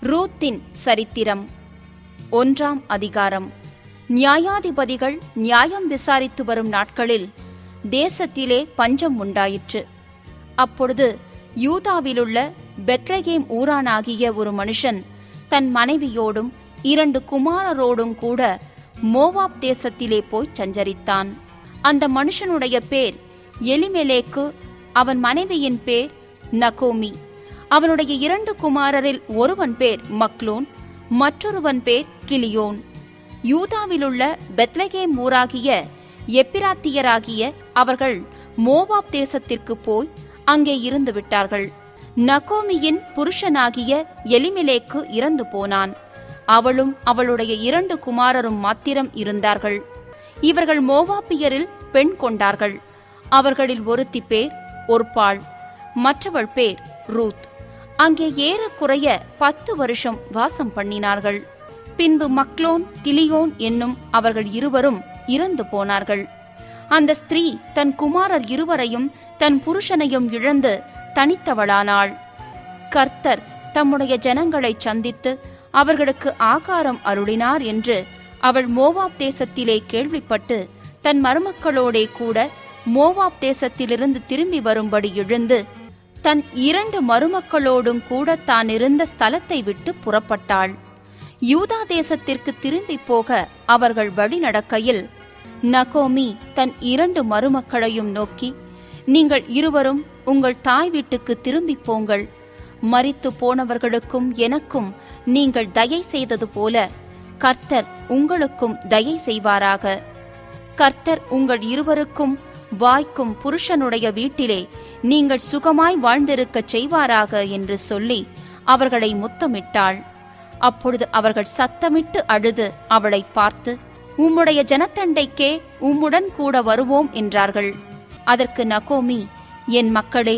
ரூத்தின் சரித்திரம் 1ஆம் அதிகாரம். நியாயாதிபதிகள் நியாயம் விசாரித்து வரும் நாட்களில் தேசத்திலே பஞ்சம் உண்டாயிற்று. அப்பொழுது யூதாவிலுள்ள பெத்லகேம் ஊரானாகிய ஒரு மனுஷன் தன் மனைவியோடும் 2 குமாரரோடும் கூட மோவாப் தேசத்திலே போய் சஞ்சரித்தான். அந்த மனுஷனுடைய பேர் எலிமெலேக்கு, அவன் மனைவியின் பேர் நகோமி. அவனுடைய 2 குமாரரில் ஒருவன் பேர் மக்லோன், மற்றொருவன் பேர் கிலியோன். யூதாவிலுள்ள பெத்லகேம் ஊராகிய எப்பிராத்தியராகிய அவர்கள் மோவாப் தேசத்திற்கு போய் அங்கே இருந்து விட்டார்கள். நகோமியின் புருஷனாகிய எலிமெலேக்கு இறந்து போனான். அவளும் அவளுடைய 2 குமாரரும் மாத்திரம் இருந்தார்கள். இவர்கள் மோவாப்பியரில் பெண் கொண்டார்கள். அவர்களில் ஒருத்தி பேர் ஒர்பாள், மற்றவள் பேர் ரூத். அங்கே ஏறக்குறைய 10 வருஷம் வாசம் பண்ணினார்கள். பின்பு மக்லோன், கிலியோன் என்னும் அவர்கள் இருவரும் இறந்து போனார்கள். அந்த ஸ்திரீ தன் குமாரர் இருவரையும் தன் புருஷனையும் இழந்து தனித்தவளானாள். கர்த்தர் தம்முடைய ஜனங்களை சந்தித்து அவர்களுக்கு ஆகாரம் அருளினார் என்று அவள் மோவாப் தேசத்திலே கேள்விப்பட்டு தன் மருமக்களோடே கூட மோவாப் தேசத்திலிருந்து திரும்பி வரும்படி எழுந்து தன் 2 மருமக்களோடும் கூட தான் இருந்த ஸ்தலத்தை விட்டு புறப்பட்டாள். யூதா தேசத்திற்கு திரும்பி போக அவர்கள் வழி நடக்கையில் நகோமி தன் 2 மருமக்களையும் நோக்கி, நீங்கள் இருவரும் உங்கள் தாய் வீட்டுக்கு திரும்பி போங்கள். மரித்து போனவர்களுக்கும் எனக்கும் நீங்கள் தயை செய்தது போல கர்த்தர் உங்களுக்கும் தயை செய்வாராக. கர்த்தர் உங்கள் இருவருக்கும் வாய்க்கும் புருஷனுடைய வீட்டிலே நீங்கள் சுகமாய் வாழ்ந்திருக்கச் செய்வாராக என்று சொல்லி அவர்களை முத்தமிட்டாள். அப்பொழுது அவர்கள் சத்தமிட்டு அழுது அவளை பார்த்து, உம்முடைய ஜனத்தண்டைக்கே உம்முடன் கூட வருவோம் என்றார்கள். அதற்கு நகோமி, என் மக்களே,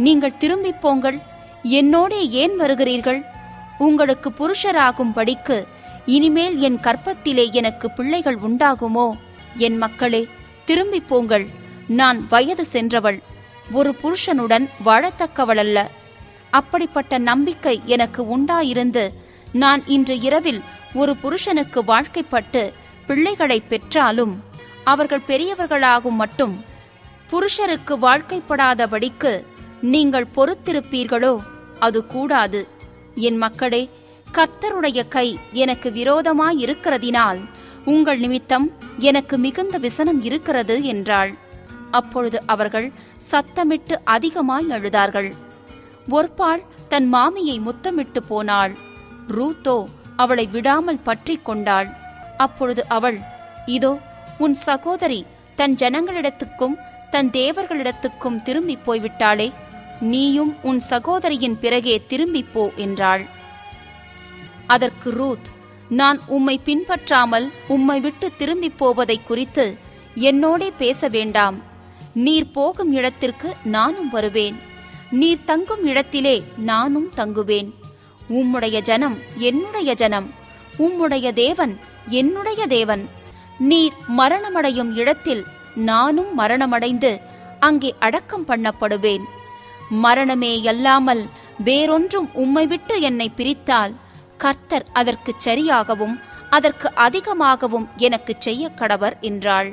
நீங்கள் திரும்பிப் போங்கள். என்னோடே ஏன் வருகிறீர்கள்? உங்களுக்கு புருஷராகும்படிக்கு இனிமேல் என் கற்பத்திலே எனக்கு பிள்ளைகள் உண்டாகுமோ? என் மக்களே, திரும்பிப் போங்கள். நான் வயது சென்றவள், ஒரு புருஷனுடன் வாழத்தக்கவளல்ல. அப்படிப்பட்ட நம்பிக்கை எனக்கு உண்டாயிருந்து நான் இன்று இரவில் ஒரு புருஷனுக்கு வாழ்க்கைப்பட்டு பிள்ளைகளை பெற்றாலும் அவர்கள் பெரியவர்களாகும் மட்டும் புருஷருக்கு வாழ்க்கைப்படாதபடிக்கு நீங்கள் பொறுத்திருப்பீர்களோ? அது கூடாது. என் மக்களே, கர்த்தருடைய கை எனக்கு விரோதமாயிருக்கிறதினால் உங்கள் நிமித்தம் எனக்கு மிகுந்த விசனம் இருக்கிறது என்றாள். அப்பொழுது அவர்கள் சத்தமிட்டு அதிகமாய் அழுதார்கள். ஒர்பாள் தன் மாமியை முத்தமிட்டு போனாள். ரூத்தோ அவளை விடாமல் பற்றி கொண்டாள். அப்பொழுது அவள், இதோ உன் சகோதரி தன் ஜனங்களிடத்துக்கும் தன் தேவர்களிடத்துக்கும் திரும்பி போய்விட்டாளே, நீயும் உன் சகோதரியின் பிறகே திரும்பிப்போ என்றாள். அதற்கு ரூத், நான் உம்மை பின்பற்றாமல் உம்மை விட்டு திரும்பி போவதை குறித்து என்னோடே பேச வேண்டாம். நீர் போகும் இடத்திற்கு நானும் வருவேன், நீர் தங்கும் இடத்திலே நானும் தங்குவேன். உம்முடைய ஜனம் என்னுடைய ஜனம், உம்முடைய தேவன் என்னுடைய தேவன். நீர் மரணமடையும் இடத்தில் நானும் மரணமடைந்து அங்கே அடக்கம் பண்ணப்படுவேன். மரணமே அல்லாமல் வேறொன்றும் உம்மை விட்டு என்னை பிரித்தால் கர்த்தர் அதற்கு சரியாகவும் அதற்கு அதிகமாகவும் எனக்கு செய்ய கடவர் என்றாள்.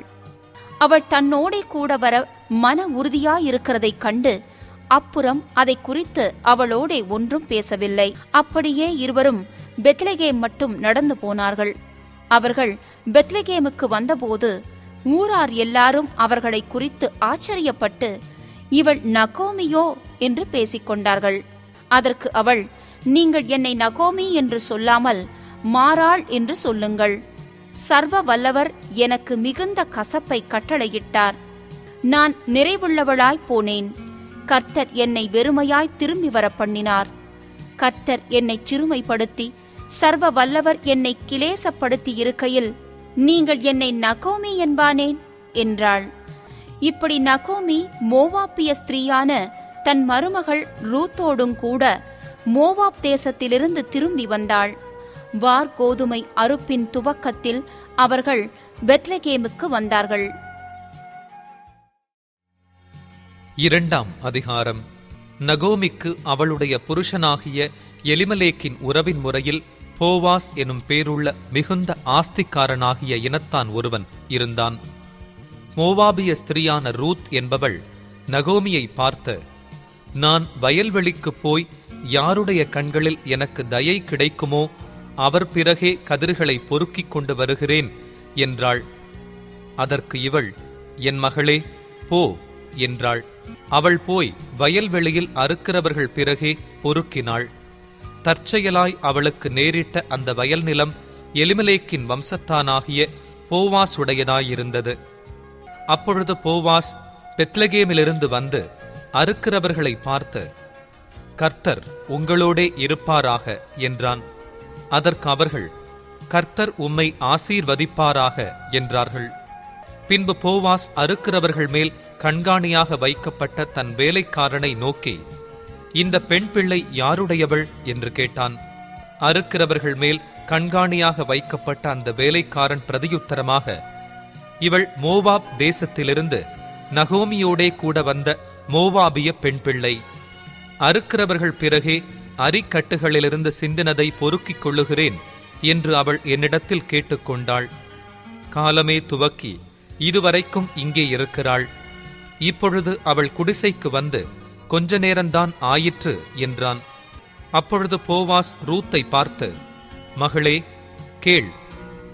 அவள் தன்னோடே கூட வர மன உறுதியாயிருக்கிறதைக் கண்டு அப்புறம் அதை குறித்து அவளோடே ஒன்றும் பேசவில்லை. அப்படியே இருவரும் பெத்லகேம் மட்டும் நடந்து போனார்கள். அவர்கள் பெத்லகேமுக்கு வந்தபோது ஊரார் எல்லாரும் அவர்களை குறித்து ஆச்சரியப்பட்டு, இவள் நகோமியோ என்று பேசிக்கொண்டார்கள். அதற்கு அவள், நீங்கள் என்னை நகோமி என்று சொல்லாமல் மாறாள் என்று சொல்லுங்கள். சர்வ வல்லவர் எனக்கு மிகுந்த கசப்பை கட்டளையிட்டார். நான் நிறைவுள்ளவளாய் போனேன். கர்த்தர் என்னை வெறுமையாய் திரும்பி வர பண்ணினார். கர்த்தர் என்னை சிறுமைப்படுத்தி சர்வ வல்லவர் என்னை கிலேசப்படுத்தி இருக்கையில் நீங்கள் என்னை நகோமி என்பானேன் என்றாள். இப்படி நகோமி மோவாப்பிய ஸ்திரீயான தன் மருமகள் ரூத்தோடும் கூட மோவாப் தேசத்திலிருந்து திரும்பி வந்தாள். வார்கோதுமை அறுப்பின் துவக்கத்தில் அவர்கள் பெத்லகேமுக்கு வந்தார்கள். 2ஆம் அதிகாரம். நகோமிக்கு அவளுடைய புருஷனாகிய எலிமெலேக்கின் உறவின் முறையில் போவாஸ் எனும் பேருள்ள மிகுந்த ஆஸ்திக்காரனாகிய இனத்தான் ஒருவன் இருந்தான். மோவாபிய ஸ்திரியான ரூத் என்பவள் நகோமியை பார்த்து, நான் வயல்வெளிக்குப் போய் யாருடைய கண்களில் எனக்கு தயை கிடைக்குமோ அவர் பிறகே கதிர்களை பொறுக்கிக் கொண்டு வருகிறேன் என்றாள். அதற்கு இவள், என் மகளே, போ என்றாள். அவள் போய் வயல்வெளியில் அறுக்கிறவர்கள் பிறகே பொறுக்கினாள். தற்செயலாய் அவளுக்கு நேரிட்ட அந்த வயல் நிலம் எலிமெலேக்கின் வம்சத்தானாகிய போவாசுடையதாயிருந்தது. அப்பொழுது போவாஸ் பெத்லகேமிலிருந்து வந்து அறுக்கிறவர்களை பார்த்து, கர்த்தர் உங்களோடே இருப்பாராக என்றான். அதற்கு அவர்கள், கர்த்தர் உம்மை ஆசீர்வதிப்பாராக என்றார்கள். பின்பு போவாஸ் அறுக்கிறவர்கள் மேல் கண்காணியாக வைக்கப்பட்ட தன் வேலைக்காரனை நோக்கி, இந்த பெண் பிள்ளை யாருடையவள் என்று கேட்டான். அறுக்கிறவர்கள் மேல் கண்காணியாக வைக்கப்பட்ட அந்த வேலைக்காரன் பிரதியுத்தரமாக, இவள் மோவாப் தேசத்திலிருந்து நகோமியோடே கூட வந்த மோவாபிய பெண் பிள்ளை. அறுக்கிறவர்கள் பிறகே அரிக்கட்டுகளிலிருந்து சிந்தினதை பொறுக்கிக் கொள்ளுகிறேன் என்று அவள் என்னிடத்தில் கேட்டுக்கொண்டாள். காலமே துவக்கி இதுவரைக்கும் இங்கே இருக்கிறாள். இப்பொழுது அவள் குடிசைக்கு வந்து கொஞ்ச நேரம்தான் ஆயிற்று என்றான். அப்பொழுது போவாஸ் ரூத்தை பார்த்து, மகளே, கேள்,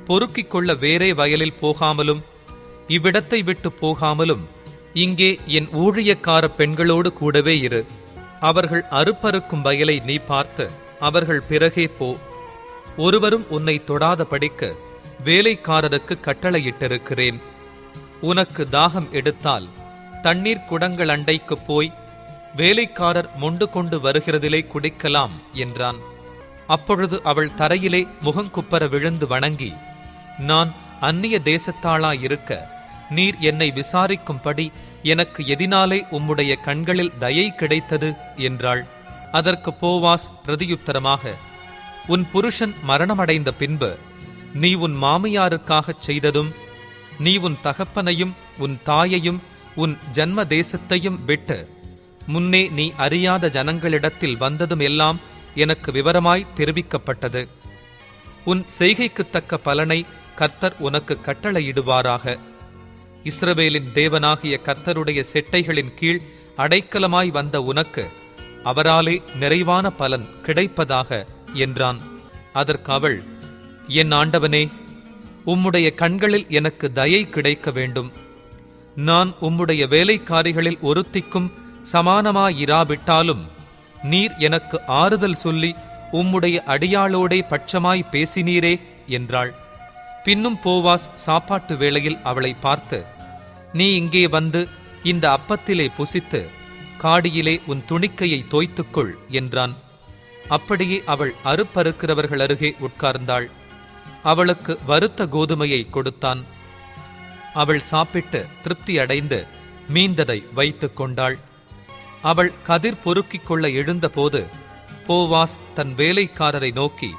பொறுக்கிக் கொள்ள வேறே வயலில் போகாமலும் இவ்விடத்தை விட்டு போகாமலும் இங்கே என் ஊழியக்கார பெண்களோடு கூடவே இரு. அவர்கள் அறுப்பறுக்கும் வயலை நீ பார்த்து அவர்கள் பிறகே போ. ஒருவரும் உன்னை தொடாதபடிக்கு வேலைக்காரருக்கு கட்டளையிட்டிருக்கிறேன். உனக்கு தாகம் எடுத்தால் தண்ணீர் குடங்கள் அண்டைக்குப் போய் வேலைக்காரர் மொண்டு கொண்டு வருகிறதிலே குடிக்கலாம் என்றான். அப்பொழுது அவள் தரையிலே முகங்குப்பர விழுந்து வணங்கி, நான் அந்நிய தேசத்தாளாயிருக்க நீர் என்னை விசாரிக்கும்படி எனக்கு எதினாலே உம்முடைய கண்களில் தயை கிடைத்தது என்றாள். அதற்கு போவாஸ் பிரதியுத்தரமாக, உன் புருஷன் மரணமடைந்த பின்பு நீ உன் மாமியாருக்காகச் செய்ததும், நீ உன் தகப்பனையும் உன் தாயையும் உன் ஜன்ம தேசத்தையும் விட்டு முன்னே நீ அறியாத ஜனங்களிடத்தில் வந்ததும் எல்லாம் எனக்கு விவரமாய் தெரிவிக்கப்பட்டது. உன் செய்கைக்குத் தக்க பலனை கர்த்தர் உனக்கு கட்டளையிடுவாராக. இஸ்ரவேலின் தேவனாகிய கர்த்தருடைய செட்டைகளின் கீழ் அடைக்கலமாய் வந்த உனக்கு அவராலே நிறைவான பலன் கிடைப்பதாக என்றான். அதற்கு அவள், என் ஆண்டவனே, உம்முடைய கண்களில் எனக்கு தயை கிடைக்க வேண்டும். நான் உம்முடைய வேலைக்காரிகளில் ஒருத்திக்கும் சமானமாயிராவிட்டாலும் நீர் எனக்கு ஆறுதல் சொல்லி உம்முடைய அடியாளோடே பட்சமாய் பேசினீரே என்றாள். பின்னும் போவாஸ் சாப்பாட்டு வேளையில் அவளை பார்த்து, நீ இங்கே வந்து இந்த அப்பத்திலே புசித்து காடியிலே உன் துணிக்கையை தோய்த்துக்கொள் என்றான். அப்படியே அவள் அறுப்பறுக்கிறவர்கள் அருகே உட்கார்ந்தாள். அவளுக்கு வறுத்த கோதுமையை கொடுத்தான். அவள் சாப்பிட்டு திருப்தி அடைந்து மீந்ததை வைத்துக் கொண்டாள். அவள் கதிர் பொறுக்கிக் கொள்ள எழுந்தபோது போவாஸ் தன் வேலைக்காரரை நோக்கி,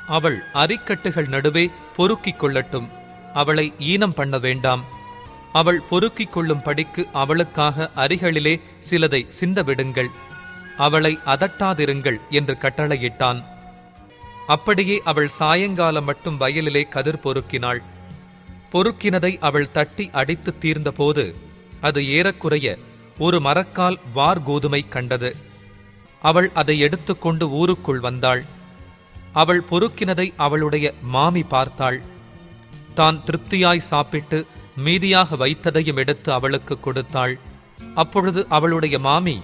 அவள் அரிக்கட்டுகள் நடுவே பொறுக்கிக் கொள்ளட்டும், அவளை ஈனம் பண்ண வேண்டாம். அவள் பொறுக்கிக் கொள்ளும் படிக்கு அவளுக்காக அரிகளிலே சிலதை சிந்தவிடுங்கள், அவளை அதட்டாதிருங்கள் என்று கட்டளையிட்டான். அப்படியே அவள் சாயங்காலம் மட்டும் வயலிலே கதிர் பொறுக்கினாள். பொறுக்கினதை அவள் தட்டி அடித்து தீர்ந்தபோது அது ஏறக்குறைய ஒரு மரக்கால் வார் கோதுமை கண்டது. அவள் அதை எடுத்துக்கொண்டு ஊருக்குள் வந்தாள். அவள் பொறுக்கினதை அவளுடைய மாமி பார்த்தாள். தான் திருப்தியாய் சாப்பிட்டு மீதியாக வைத்ததையும் எடுத்து அவளுக்கு கொடுத்தாள். அப்பொழுது அவளுடைய மாமி,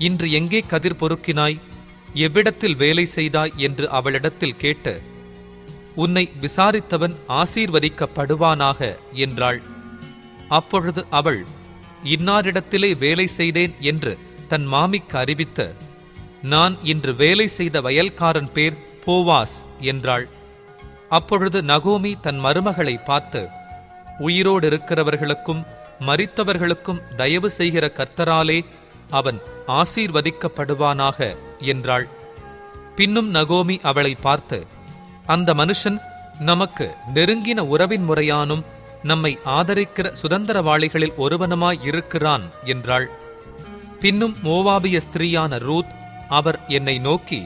இன்று எங்கே கதிர் பொறுக்கினாய், எவ்விடத்தில் வேலை செய்தாய் என்று அவளிடத்தில் கேட்டு, உன்னை விசாரித்தவன் ஆசீர்வதிக்கப்படுவானாக என்றாள். அப்பொழுது அவள், இன்னாரிடத்திலே வேலை செய்தேன் என்று தன் மாமிக்கு அறிவித்து, நான் இன்று வேலை செய்த வயல்காரன் பேர் போவாஸ் என்றாள். அப்பொழுது நகோமி தன் மருமகளை பார்த்து, உயிரோடு இருக்கிறவர்களுக்கும் மரித்தவர்களுக்கும் தயவு செய்கிற கர்த்தராலே அவன் ஆசீர்வதிக்கப்படுவானாக என்றாள். பின்னும் நகோமி அவளை பார்த்து, அந்த மனுஷன் நமக்கு நெருங்கின உறவின் முறையானும் நம்மை ஆதரிக்கிற சுதந்திரவாளிகளில் ஒருவனுமாய் இருக்கிறான் என்றாள். பின்னும் மோவாபிய ஸ்திரீயான ரூத், அவர் என்னை நோக்கி,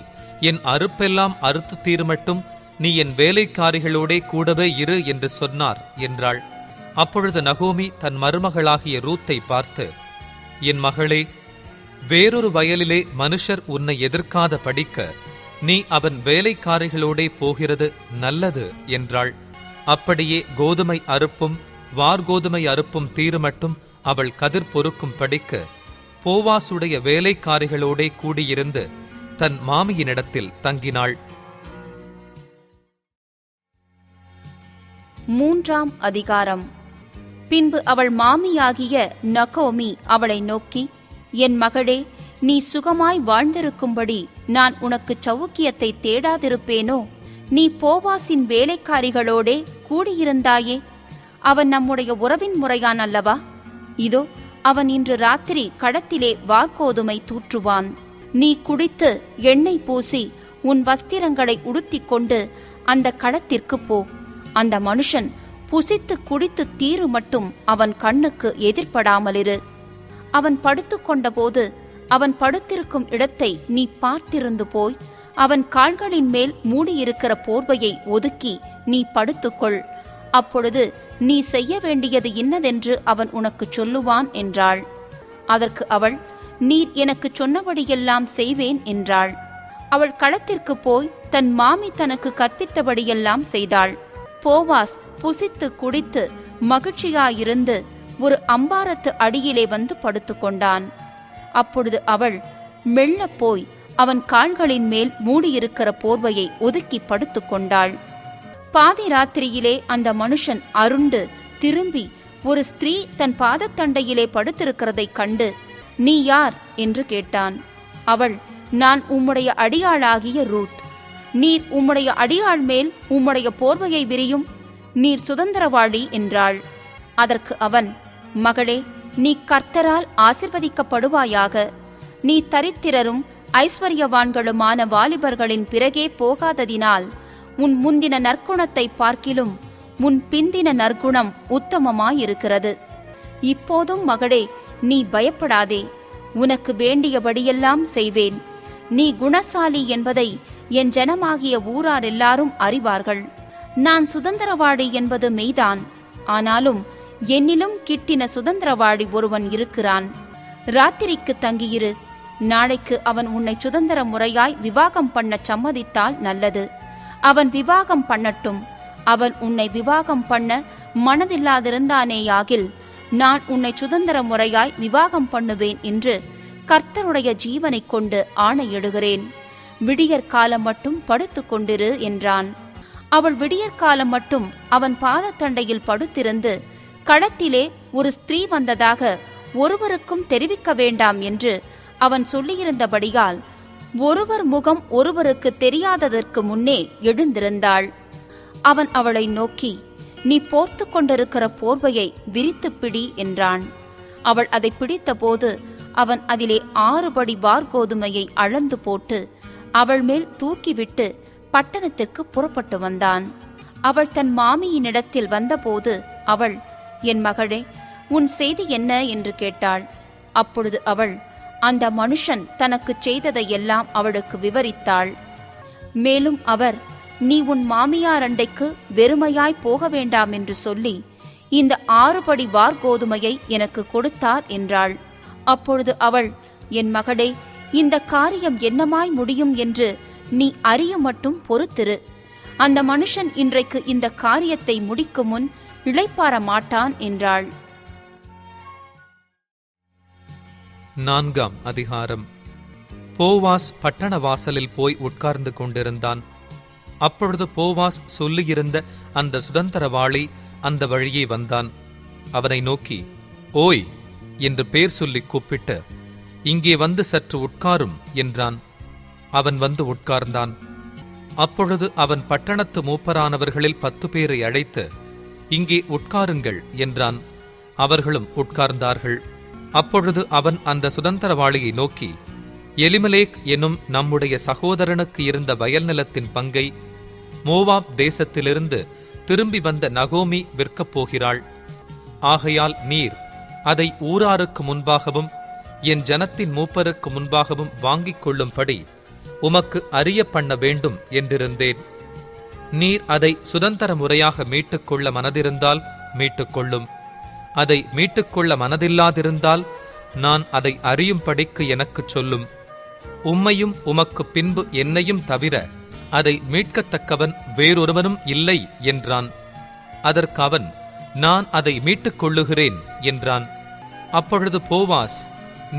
என் அறுப்பெல்லாம் அறுத்து தீருமட்டும் நீ என் வேலைக்காரிகளோடே கூடவே இரு என்று சொன்னார் என்றாள். அப்பொழுது நகோமி தன் மருமகளாகிய ரூத்தை பார்த்து, என் மகளே, வேறொரு வயலிலே மனுஷர் உன்னை எதிர்க்காத படிக்க நீ அவன் வேலைக்காரிகளோடே போகிறது நல்லது என்றாள். அப்படியே கோதுமை அறுப்பும் வார்கோதுமை அறுப்பும் தீருமட்டும் அவள் கதிர் பொறுக்கும் படிக்க போவாசுடைய வேலைக்காரிகளோடே கூடியிருந்து தன் மாமியினிடத்தில் தங்கினாள். 3ஆம் அதிகாரம். பின்பு அவள் மாமியாகிய நகோமி அவளை நோக்கி, என் மகளே, நீ சுகமாய் வாழ்ந்திருக்கும்படி நான் உனக்கு சவுக்கியத்தை தேடாதிருப்பேனோ? நீ போவாசின் வேலைக்காரிகளோடே கூடியிருந்தாயே. அவன் நம்முடைய உறவின் முறையான் அல்லவா? இதோ அவன் இன்று ராத்திரி கடத்திலே வார்கோதுமை தூற்றுவான். நீ குடித்து எண்ணெய் பூசி உன் வஸ்திரங்களை உடுத்திக் கொண்டு அந்த களத்திற்கு போ. அந்த மனுஷன் புசித்து குடித்து தீரு மட்டும் அவன் கண்ணுக்கு எதிர்படாமலிரு. அவன் படுத்துக்கொண்ட போது அவன் படுத்திருக்கும் இடத்தை நீ பார்த்திருந்து போய் அவன் கால்களின் மேல் மூடியிருக்கிற போர்வையை ஒதுக்கி நீ படுத்துக்கொள். அப்பொழுது நீ செய்ய வேண்டியது இன்னதென்று அவன் உனக்கு சொல்லுவான் என்றாள். அதற்கு அவள், நீர் எனக்கு சொன்னபடியெல்லாம் செய்வேன் என்றாள். அவள் களத்திற்கு போய் தன் மாமி தனக்கு கற்பித்தபடியெல்லாம் செய்தாள். போவாஸ் புசித்து குடித்து மகிழ்ச்சியாயிருந்து ஒரு அம்பாரத்து அடியிலே வந்து படுத்துக்கொண்டான். அப்பொழுது அவள் மெல்ல போய் அவன் கால்களின் மேல் மூடியிருக்கிற போர்வையை ஒதுக்கி படுத்துக்கொண்டாள். பாதி ராத்திரியிலே அந்த மனுஷன் அருண்டு திரும்பி ஒரு ஸ்திரீ தன் பாதத்தண்டையிலே படுத்திருக்கிறதைக் கண்டு, நீ யார் என்று கேட்டான். அவள், நான் உம்முடைய அடியாளாகிய ரூத். நீர் உம்முடைய அடியாள் மேல் உம்முடைய போர்வையை விரியும், நீர் சுதந்திரவாளி என்றாள். அதற்கு அவன், மகளே, நீ கர்த்தரால் ஆசிர்வதிக்கப்படுவாயாக. நீ தரித்திரரும் ஐஸ்வர்யவான்களுமான வாலிபர்களின் பிறகே போகாததினால் உன் முந்தின நற்குணத்தை பார்க்கிலும் உன் பிந்தின நற்குணம் உத்தமமாயிருக்கிறது. இப்போதும் மகளே, நீ பயப்படாதே, உனக்கு வேண்டியபடியெல்லாம் செய்வேன். நீ குணசாலி என்பதை என் ஜனமாகிய ஊரார் எல்லாரும் அறிவார்கள். நான் சுதந்திரவாடி என்பது மெய்தான், ஆனாலும் என்னிலும் கிட்டின சுதந்திரவாடி ஒருவன் இருக்கிறான். ராத்திரிக்கு தங்கியிரு. நாளைக்கு அவன் உன்னை சுதந்திர முறையாய் விவாகம் பண்ண சம்மதித்தால் நல்லது. அவன் விவாகம் பண்ணட்டும். அவன் உன்னை விவாகம் பண்ண மனதில்லாதிருந்தானேயாகில் நான் உன்னை சுதந்திர முறையாய் விவாகம் பண்ணுவேன் என்று கர்த்தருடைய ஜீவனை கொண்டு ஆணையிடுகிறேன். விடியற்காலம் மட்டும் படுத்து கொண்டிரு என்றான். அவள் விடியற்காலம் மட்டும் அவன் பாதத்தண்டையில் படுத்திருந்து, களத்திலே ஒரு ஸ்திரீ வந்ததாக ஒருவருக்கும் தெரிவிக்க வேண்டாம் என்று அவன் சொல்லியிருந்தபடியால் ஒருவர் முகம் ஒருவருக்கு தெரியாததற்கு முன்னே எழுந்திருந்தாள். அவன் அவளை நோக்கி, நீ போர்த்து கொண்டிருக்கிற போர்வையை விரித்து பிடி என்றான். அவள் அதை பிடித்தபோது அவன் அதிலே 6 படி வார்கோதுமையை அளந்து போட்டு அவள் மேல் தூக்கிவிட்டு பட்டணத்திற்கு புறப்பட்டு வந்தான். அவள் தன் மாமியினிடத்தில் வந்தபோது அவள், என் மகளே, உன் செய்தி என்ன என்று கேட்டாள். அப்பொழுது அவள் அந்த மனுஷன் தனக்கு செய்ததையெல்லாம் அவளுக்கு விவரித்தாள். மேலும் அவர், நீ உன் மாமியார் அண்டைக்கு வெறுமையாய் போக வேண்டாம் என்று சொல்லி இந்த 6 படி வார்கோதுமையை எனக்கு கொடுத்தார் என்றாள். அப்பொழுது அவள், என் மகளே, இந்த காரியம் என்னமாய் முடியும் என்று நீ அறிய மட்டும் பொறுத்திரு. அந்த மனுஷன் இன்றைக்கு இந்த காரியத்தை முடிக்கும் முன் இளைப்பாற மாட்டான் என்றாள். 4ஆம் அதிகாரம். போவாஸ் பட்டண வாசலில் போய் உட்கார்ந்து கொண்டிருந்தான். அப்பொழுது போவாஸ் சொல்லியிருந்த அந்த சுதந்திரவாளி அந்த வழியே வந்தான். அவனை நோக்கி, ஓய் என்று பேர் சொல்லி கூப்பிட்டு, இங்கே வந்து சற்று உட்காரும் என்றான். அவன் வந்து உட்கார்ந்தான். அப்பொழுது அவன் பட்டணத்து மூப்பரானவர்களில் 10 பேரை அழைத்து, இங்கே உட்காருங்கள் என்றான். அவர்களும் உட்கார்ந்தார்கள். அப்பொழுது அவன் அந்த சுதந்திரவாளியை நோக்கி, எலிமெலேக் என்னும் நம்முடைய சகோதரனுக்கு இருந்த வயல் நிலத்தின் பங்கை மோவாப் தேசத்திலிருந்து திரும்பி வந்த நகோமி விற்கப் போகிறாள். ஆகையால் நீர் அதை ஊராருக்கு முன்பாகவும் என் ஜனத்தின் மூப்பருக்கு முன்பாகவும் வாங்கிக் கொள்ளும்படி உமக்கு அறிய பண்ண வேண்டும் என்றிருந்தேன். நீர் அதை சுதந்திர முறையாக மீட்டுக்கொள்ள மனதிருந்தால் மீட்டுக்கொள்ளும். அதை மீட்டுக்கொள்ள மனதில்லாதிருந்தால் நான் அதை அறியும்படிக்கு எனக்குச் சொல்லும். உம்மையும் உமக்கு பின்பு என்னையும் தவிர அதை மீட்கத்தக்கவன் வேறொருவனும் இல்லை என்றான். அதற்கு அவன், நான் அதை மீட்டுக் கொள்ளுகிறேன் என்றான். அப்பொழுது போவாஸ்,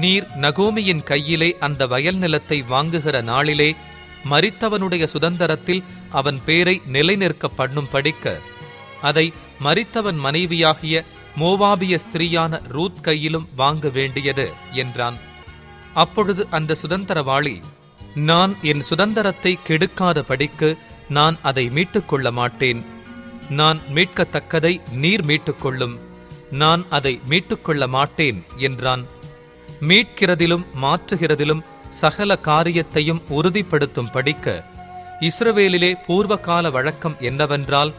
நீர் நகோமியின் கையிலே அந்த வயல் நிலத்தை வாங்குகிற நாளிலே மரித்தவனுடைய சுதந்திரத்தில் அவன் பேரை நிலைநிற்க பண்ணும் படிக்க அதை மரித்தவன் மனைவியாகிய மோவாபிய ஸ்திரீயான ரூத் கையிலும் வாங்க வேண்டியது என்றான். அப்பொழுது அந்த சுதந்திரவாளி, நான் என் சுதந்திரத்தை கெடுக்காத படிக்கு நான் அதை மீட்டுக்கொள்ள மாட்டேன். நான் மீட்கத்தக்கதை நீர் மீட்டுக்கொள்ளும், நான் அதை மீட்டுக்கொள்ள மாட்டேன் என்றான். மீட்கிறதிலும் மாற்றுகிறதிலும் சகல காரியத்தையும் உறுதிப்படுத்தும் படிக்க இஸ்ரவேலிலே பூர்வகால வழக்கம் என்னவென்றால்,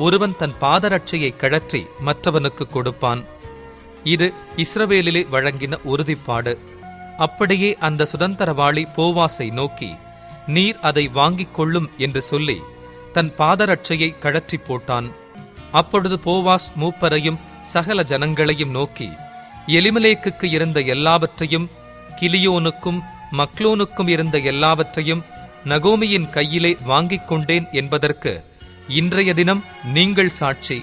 ஒருவன் தன் பாதரட்சையை கழற்றி மற்றவனுக்கு கொடுப்பான். இது இஸ்ரவேலிலே வழங்கின உறுதிப்பாடு. அப்படியே அந்த சுதந்திரவாளி போவாசை நோக்கி, நீர் அதை வாங்கிக் கொள்ளும் என்று சொல்லி தன் பாதரட்சையை கழற்றி போட்டான். அப்பொழுது போவாஸ் மூப்பரையும் சகல ஜனங்களையும் நோக்கி, எலிமெலேக்குக்கு இருந்த எல்லாவற்றையும், கிலியோனுக்கும் மக்லோனுக்கும் இருந்த எல்லாவற்றையும் நகோமியின் கையிலே வாங்கிக் கொண்டேன் என்பதற்கு இன்றைய தினம் நீங்கள் சாட்சி.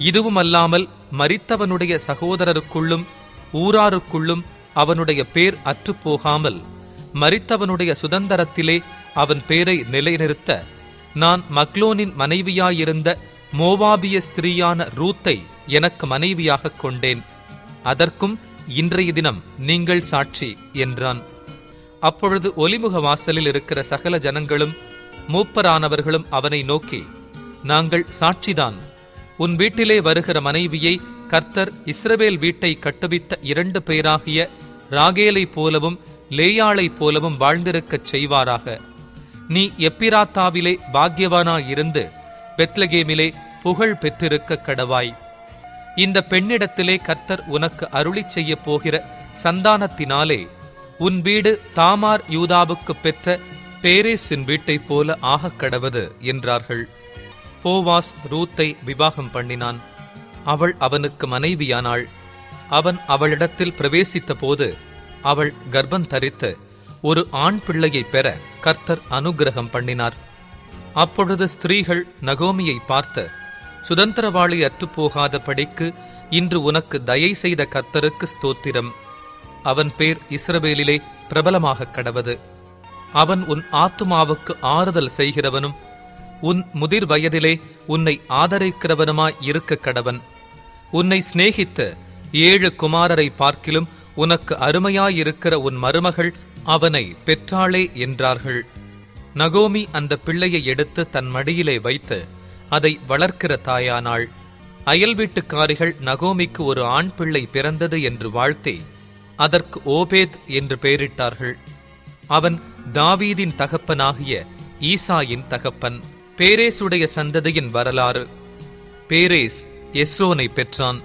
இதுவுமல்லாமல் மரித்தவனுடைய சகோதரருக்குள்ளும் ஊராருக்குள்ளும் அவனுடைய பேர் அற்றுப்போகாமல் மரித்தவனுடைய சுதந்திரத்திலே அவன் பேரை நிலைநிறுத்த நான் மக்லோனின் மனைவியாயிருந்த மோவாபிய ஸ்திரீயான ரூத்தை எனக்கு மனைவியாகக் கொண்டேன். அதற்கும் இன்றைய தினம் நீங்கள் சாட்சி என்றான். அப்பொழுது ஒலிமுக வாசலில் இருக்கிற சகல ஜனங்களும் மூப்பரானவர்களும் அவனை நோக்கி, நாங்கள் சாட்சிதான். உன் வீட்டிலே வருகிற மனைவியை கர்த்தர் இஸ்ரவேல் வீட்டை கட்டுவித்த 2 பேராகிய ராகேலைப் போலவும் லேயாளைப் போலவும் வாழ்ந்திருக்கச் செய்வாராக. நீ எப்பிராத்தாவிலே பாக்கியவானாயிருந்து பெத்லகேமிலே புகழ் பெற்றிருக்க கடவாய். இந்த பெண்ணிடத்திலே கர்த்தர் உனக்கு அருளிச் செய்ய போகிற சந்தானத்தினாலே உன் வீடு தாமார் யூதாவுக்கு பெற்ற பேரேசின் வீட்டைப் போல ஆகக் கடவது என்றார்கள். போவாஸ் ரூத்தை விவாகம் பண்ணினான். அவள் அவனுக்கு மனைவியானாள். அவன் அவளிடத்தில் பிரவேசித்த போது அவள் கர்ப்பம் தரித்து ஒரு ஆண் பிள்ளையை பெற கர்த்தர் அனுக்கிரகம் பண்ணினார். அப்பொழுது ஸ்திரீகள் நகோமியை பார்த்து, சுதந்திரவாளி அற்றுப்போகாத படிக்கு இன்று உனக்கு தயை செய்த கர்த்தருக்கு ஸ்தோத்திரம். அவன் பேர் இஸ்ரவேலிலே பிரபலமாகக் கடவது. அவன் உன் ஆத்துமாவுக்கு ஆறுதல் செய்கிறவனும் உன் முதிர் வயதிலே உன்னை ஆதரிக்கிறவனுமாய் இருக்க கடவன். உன்னை சிநேகித்து 7 குமாரரை பார்க்கிலும் உனக்கு அருமையாயிருக்கிற உன் மருமகள் அவனை பெற்றாளே என்றார்கள். நகோமி அந்த பிள்ளையை எடுத்து தன் மடியிலே வைத்து அதை வளர்க்கிற தாயானாள். அயல் வீட்டுக்காரிகள் நகோமிக்கு ஒரு ஆண் பிள்ளை பிறந்தது என்று வாழ்த்தி அதற்கு ஓபேத் என்று பெயரிட்டார்கள். அவன் தாவீதின் தகப்பனாகிய ஈசாயின் தகப்பன். பேரேசுடைய சந்ததியின் வரலாறு. பேரேஸ் எஸ்ரோனை பெற்றான்.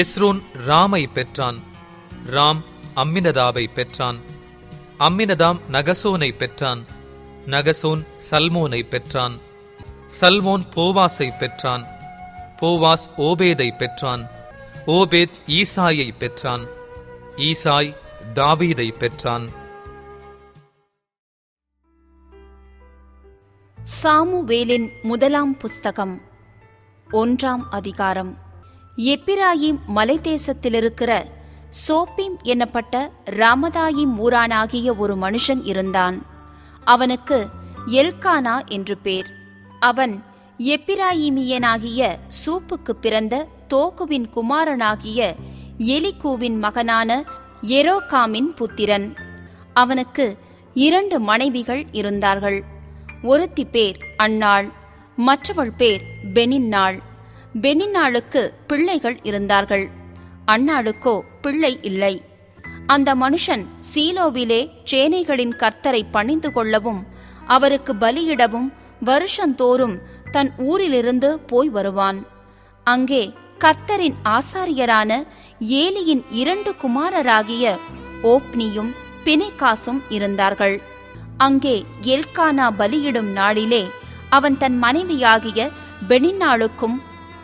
எஸ்ரோன் ராமை பெற்றான். ராம் அம்மினதாபை பெற்றான். அம்மினதாம் நகசோனை பெற்றான். நகசோன் சல்மோனை பெற்றான். சல்மோன் போவாசை பெற்றான். போவாஸ் ஓபேதை பெற்றான். ஓபேத் ஈசாயை பெற்றான். ஈசாய் தாவீதை பெற்றான். சாமுவேலின் முதலாம் புஸ்தகம் 1ஆம் அதிகாரம். எப்பிராயிம் மலைதேசத்திலிருக்கிற சோப்பீம் என்னப்பட்ட ராமதாயிம் ஊரானாகிய ஒரு மனுஷன் இருந்தான். அவனுக்கு எல்கானா என்று பேர். அவன் எப்பிராயிமியனாகிய சூப்புக்கு பிறந்த தோகுவின் குமாரனாகிய எலிகூவின் மகனான எரோகாமின் புத்திரன். அவனுக்கு 2 மனைவிகள் இருந்தார்கள். ஒருத்தி பேர் அன்னாள், மற்றவள் பேர் பெனின்னாள். பெனின்னாளுக்கு பிள்ளைகள் இருந்தார்கள், அன்னாளுக்கோ பிள்ளை இல்லை. அந்த மனுஷன் சீலோவிலே சேனைகளின் கர்த்தரை பணிந்து கொள்ளவும் அவருக்கு பலியிடவும் வருஷந்தோறும் தன் ஊரிலிருந்து போய் வருவான். அங்கே கர்த்தரின் ஆசாரியரான ஏலியின் 2 குமாரராகிய ஓப்னியும் பினெகாசும் இருந்தார்கள். அங்கே எல்கானா பலியிடும் நாளிலே அவன் தன் மனைவியாகிய பெனின்னாளுக்கும்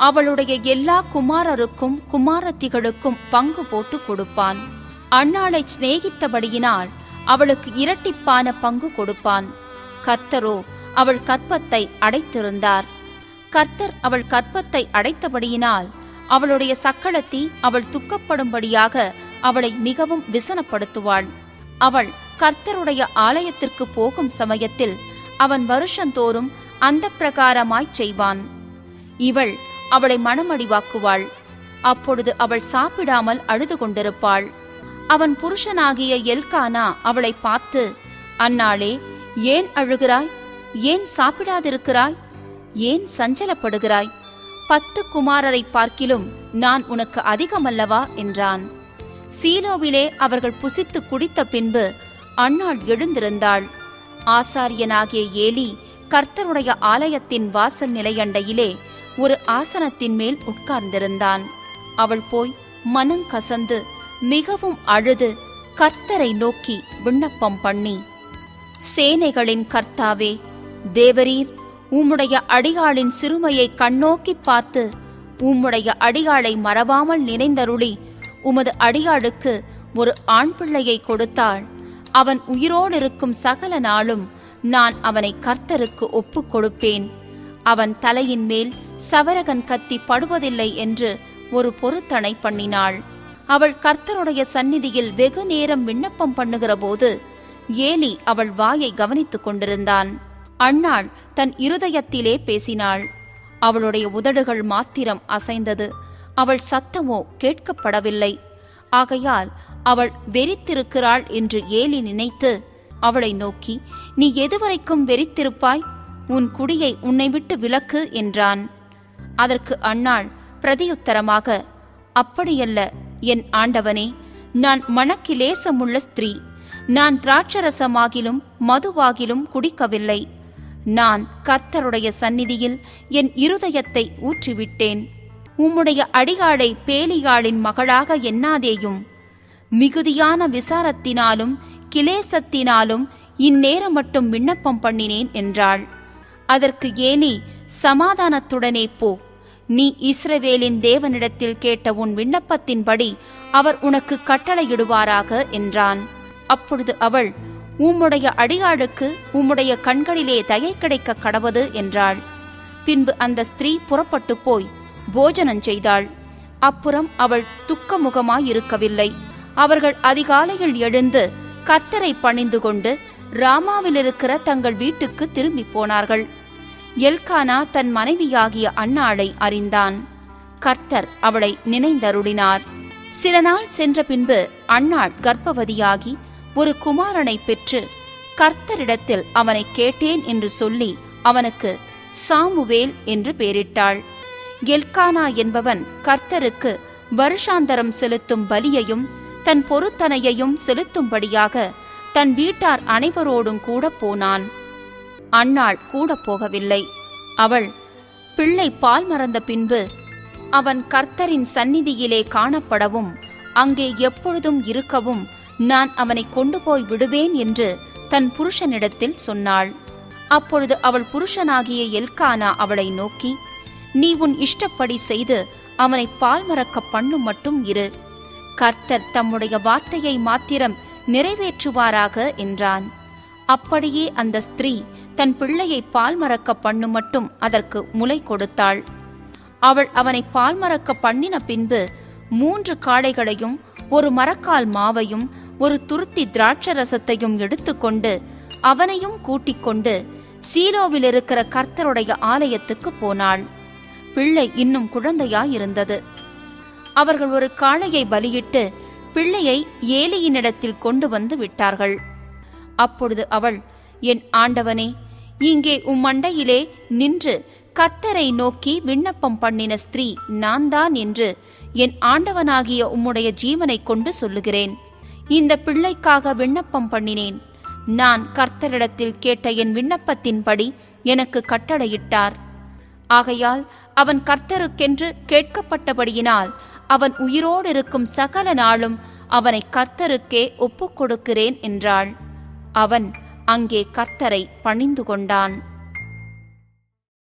அவளுடைய எல்லா குமாரருக்கும் குமாரத்திகளுக்கும் பங்கு போட்டு கொடுப்பான். அன்னாளை சிநேகித்தபடியினால் அவளுக்கு இரட்டிப்பான பங்கு கொடுப்பான். கர்த்தரோ அவள் கற்பத்தை அடைத்திருந்தார். கர்த்தர் அவள் கற்பத்தை அடைத்தபடியினால் அவளுடைய சக்களத்தி அவள் துக்கப்படும்படியாக அவளை மிகவும் விசனப்படுத்துவாள். அவள் கர்த்தருடைய ஆலயத்திற்கு போகும் சமயத்தில் அவன் வருஷந்தோறும் அந்த பிரகாரமாய்ச் செய்வான். இவள் அவளை மனமடிவாக்குவாள். அப்பொழுது அவள் சாப்பிடாமல் அழுது கொண்டிருப்பாள். அவன் புருஷனாகிய எல்கானா அவளை பார்த்து, அன்னாளே, ஏன் அழுகிறாய்? ஏன் சாப்பிடாதிருக்கிறாய்? ஏன் சஞ்சலப்படுகிறாய்? 10 குமாரரை பார்க்கிலும் நான் உனக்கு அதிகமல்லவா என்றான். சீலோவிலே அவர்கள் புசித்து குடித்த பின்பு அன்னாள் எழுந்திருந்தாள். ஆசாரியனாகிய ஏலி கர்த்தருடைய ஆலயத்தின் வாசல் நிலையண்டையிலே ஒரு ஆசனத்தின் மேல் உட்கார்ந்திருந்தான். அவள் போய் மனங்கசந்து மிகவும் அழுது கர்த்தரை நோக்கி விண்ணப்பம் பண்ணி, சேனைகளின் கர்த்தாவே, தேவரீர் உம்முடைய அடியாளின் சிறுமையை கண்ணோக்கி பார்த்து உம்முடைய அடியாளை மறவாமல் நினைந்தருளி உமது அடியாளுக்கு ஒரு ஆண் பிள்ளையை கொடுத்தாள். அவன் உயிரோடிருக்கும் சகல நாளும் நான் அவனை கர்த்தருக்கு ஒப்புக் கொடுப்பேன். அவன் தலையின் மேல் சவரகன் கத்தி படுவதில்லை என்று ஒரு பொருத்தனை பண்ணினாள். அவள் கர்த்தருடைய சந்நிதியில் வெகு நேரம் விண்ணப்பம் பண்ணுகிற போது ஏலி அவள் வாயை கவனித்துக் கொண்டிருந்தான். அன்னாள் தன் இருதயத்திலே பேசினாள். அவளுடைய உதடுகள் மாத்திரம் அசைந்தது. அவள் சத்தமோ கேட்கப்படவில்லை. ஆகையால் அவள் வெறித்திருக்கிறாள் என்று ஏலி நினைத்து அவளை நோக்கி, நீ எதுவரைக்கும் வெறித்திருப்பாய்? உன் குடியை உன்னை விட்டு விலக்கு என்றான். அதற்கு அன்னாள் பிரதியுத்தரமாக, அப்படியல்ல என் ஆண்டவனே, நான் மணக்கிலேசமுள்ள ஸ்திரீ. நான் திராட்சரசமாகிலும் மதுவாகிலும் குடிக்கவில்லை. நான் கர்த்தருடைய சந்நிதியில் என் இருதயத்தை ஊற்றிவிட்டேன். உம்முடைய அடியாளை பேலியாளின் மகளாக எண்ணாதேயும். மிகுதியான விசாரத்தினாலும் கிலேசத்தினாலும் இந்நேரம் மட்டும் விண்ணப்பம் பண்ணினேன் என்றாள். அதற்கு ஏலி, சமாதானத்துடனே போ. நீ இஸ்ரவேலின் தேவனிடத்தில் கேட்ட உன் விண்ணப்பத்தின்படி அவர் உனக்கு கட்டளையிடுவாராக என்றான். அப்பொழுது அவள், உம்முடைய அடியாளுக்கு உம்முடைய கண்களிலே தயை கிடைக்க கடவது என்றாள். பின்பு அந்த ஸ்திரீ புறப்பட்டு போய் போஜனம் செய்தாள். அப்புறம் அவள் துக்கமுகமாயிருக்கவில்லை. அவர்கள் அதிகாலையில் எழுந்து கர்த்தரை பணிந்து கொண்டு ராமாவிலிருக்கிற தங்கள் வீட்டுக்கு திரும்பி போனார்கள். எல்கானா தன் மனைவியாகிய அன்னாளை அறிந்தான். கர்த்தர் அவளை நினைந்தருளினார். சில நாள் சென்ற பின்பு அன்னாள் கர்ப்பவதியாகி ஒரு குமாரனை பெற்று கர்த்தரிடத்தில் அவனை கேட்டேன் என்று சொல்லி அவனுக்கு சாமுவேல் என்று பெயரிட்டாள். எல்கானா என்பவன் கர்த்தருக்கு வருஷாந்தரம் செலுத்தும் பலியையும் தன் பொருத்தனையையும் செலுத்தும்படியாக தன் வீட்டார் அனைவரோடும் கூட போனான். அன்னாள் கூட போகவில்லை. அவள் பிள்ளை பால் மறந்த பின்பு அவன் கர்த்தரின் சந்நிதியிலே காணப்படவும் அங்கே எப்பொழுதும் இருக்கவும் நான் அவனை கொண்டு போய் விடுவேன் என்று தன் புருஷனிடத்தில் சொன்னாள். அப்பொழுது அவள் புருஷனாகிய எல்கானா அவளை நோக்கி, நீ உன் இஷ்டப்படி செய்து அவனை பால் மறக்க பண்ணும் மட்டும் இரு. கர்த்தர் தம்முடைய வார்த்தையை மாத்திரம் நிறைவேற்றுவாராக என்றான். அப்படியே அந்த ஸ்திரீ தன் பிள்ளையை பால் மறக்க பண்ணும் மட்டும் அதற்கு முலை கொடுத்தாள். அவள் அவனை பால் மறக்க பண்ணின பின்பு 3 காளைகளையும் ஒரு மரக்கால் மாவையும் ஒரு துருத்தி திராட்சரசத்தையும் எடுத்துக்கொண்டு அவனையும் கூட்டிக் கொண்டு சீலோவில் இருக்கிற கர்த்தருடைய ஆலயத்துக்கு போனாள். பிள்ளை இன்னும் குழந்தையாயிருந்தது. அவர்கள் ஒரு காளையை பலியிட்டு பிள்ளையை ஏலியினிடத்தில் கொண்டு வந்து விட்டார்கள். அப்பொழுது அவள், என் ஆண்டவனே, இங்கே உம்மண்டையிலே நின்று கர்த்தரை நோக்கி விண்ணப்பம் பண்ணின ஸ்திரீ நான் தான் என்று என் ஆண்டவனாகிய உம்முடைய ஜீவனை கொண்டு சொல்லுகிறேன். இந்த பிள்ளைக்காக விண்ணப்பம் பண்ணினேன். நான் கர்த்தரிடத்தில் கேட்ட என் விண்ணப்பத்தின்படி எனக்கு கட்டளையிட்டார். ஆகையால் அவன் கர்த்தருக்கென்று கேட்கப்பட்டபடியினால் அவன் உயிரோடு இருக்கும் சகல நாளும் அவனை கர்த்தருக்கே ஒப்புக் கொடுக்கிறேன் என்றாள். அவன் அங்கே கர்த்தரை பணிந்து கொண்டான்.